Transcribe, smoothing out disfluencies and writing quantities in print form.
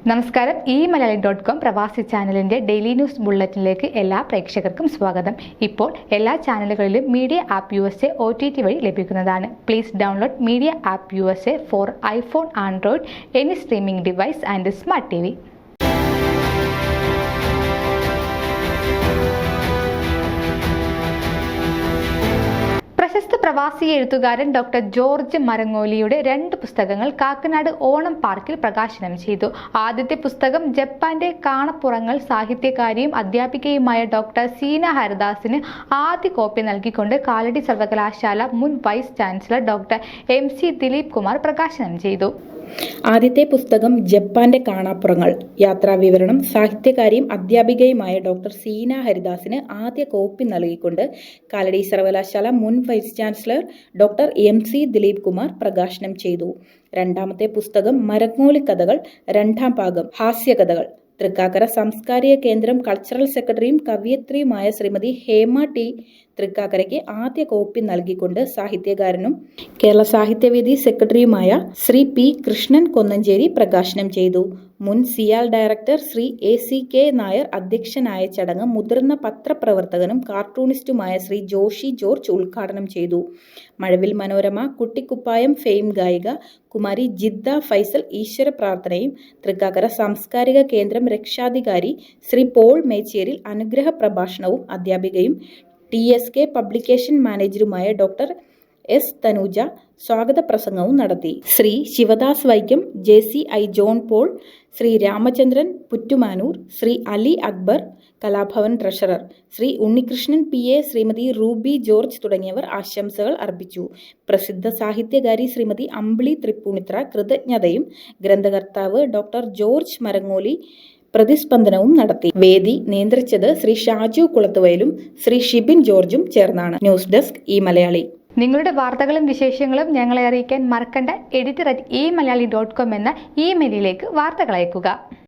നമസ്കാരം. മലയാളി.com പ്രവാസി ചാനലിന്റെ ഡെയിലി ന്യൂസ് ബുള്ളറ്റിനിലേക്ക് എല്ലാ പ്രേക്ഷകർക്കും സ്വാഗതം. ഇപ്പോൾ എല്ലാ ചാനലുകളിലും മീഡിയ ആപ്പ് USA OTT വഴി ലഭിക്കുന്നതാണ്. Please download media app USA for iPhone, Android, any streaming device and Smart TV. പ്രശസ്ത പ്രവാസി എഴുത്തുകാരൻ ഡോക്ടർ ജോർജ് മരങ്ങോലിയുടെ 2 പുസ്തകങ്ങൾ കാക്കനാട് ഓണം പാർക്കിൽ പ്രകാശനം ചെയ്തു. ആദ്യത്തെ പുസ്തകം ജപ്പാന്റെ കാണപ്പുറങ്ങൾ സാഹിത്യകാരിയും അധ്യാപികയുമായ ഡോക്ടർ സീന ഹരിദാസിന് ആദ്യ കോപ്പി നൽകിക്കൊണ്ട് കാലടി സർവകലാശാല മുൻ vice chancellor doctor MC Dileep Kumar പ്രകാശനം ചെയ്തു. ആദ്യത്തെ പുസ്തകം ജപ്പാന്റെ കാണാപ്പുറങ്ങൾ യാത്രാവിവരണം സാഹിത്യകാരിയും അധ്യാപികയുമായ ഡോക്ടർ സീന ഹരിദാസിന് ആദ്യ കോപ്പി നൽകിക്കൊണ്ട് കാലടി സർവകലാശാല മുൻ vice chancellor doctor MC Dileep Kumar പ്രകാശനം ചെയ്തു. രണ്ടാമത്തെ പുസ്തകം മരങ്ങോലി കഥകൾ 2ാം ഭാഗം ഹാസ്യകഥകൾ തൃക്കാക്കര സാംസ്കാരിക കേന്ദ്രം കൾച്ചറൽ സെക്രട്ടറിയും കവയിത്രിയുമായ ശ്രീമതി ഹേമ ടി തൃക്കാക്കരയ്ക്ക് ആദ്യ കോപ്പി നൽകിക്കൊണ്ട് സാഹിത്യകാരനും കേരള സാഹിത്യവേദി സെക്രട്ടറിയുമായ ശ്രീ P. കൃഷ്ണൻ കൊന്നഞ്ചേരി പ്രകാശനം ചെയ്തു. മുൻ സിയാൽ ഡയറക്ടർ ശ്രീ ACK നായർ അധ്യക്ഷനായ ചടങ്ങ് മുതിർന്ന പത്രപ്രവർത്തകനും കാർട്ടൂണിസ്റ്റുമായ ശ്രീ ജോഷി ജോർജ് ഉദ്ഘാടനം ചെയ്തു. മഴവിൽ മനോരമ കുട്ടിക്കുപ്പായം ഫെയിം ഗായിക കുമാരി ജിദ്ദ ഫൈസൽ ഈശ്വര പ്രാർത്ഥനയും തൃക്കാക്കര സാംസ്കാരിക കേന്ദ്രം രക്ഷാധികാരി ശ്രീ പോൾ മേച്ചേരിൽ അനുഗ്രഹ പ്രഭാഷണവും അധ്യാപികയും TSK പബ്ലിക്കേഷൻ മാനേജറുമായ ഡോക്ടർ S. തനൂജ സ്വാഗത പ്രസംഗവും നടത്തി. Shri Sivadas Vaikom, JCI John Paul, Shri Ramachandran Puttumanoor, Shri Ali Akbar Kalabhavan treasurer, Shri Unnikrishnan PA, Shrimati Ruby George തുടങ്ങിയവർ ആശംസകൾ അർപ്പിച്ചു. പ്രസിദ്ധ സാഹിത്യകാരി ശ്രീമതി അമ്പിളി തൃപ്പൂണിത്ര കൃതജ്ഞതയും ഗ്രന്ഥകർത്താവ് ഡോക്ടർ ജോർജ് മരങ്ങോലി പ്രതിസ്പന്ദനവും നടത്തി. വേദി നിയന്ത്രിച്ചത് ശ്രീ ഷാജു കുളത്തുവയലും ശ്രീ ഷിബിൻ ജോർജും ചേർന്നാണ്. News desk Malayali. നിങ്ങളുടെ വാർത്തകളും വിശേഷങ്ങളും ഞങ്ങളെ അറിയിക്കാൻ മറക്കണ്ട. editor@maliali.com എന്ന ഇമെയിലിലേക്ക് വാർത്തകൾ അയക്കുക.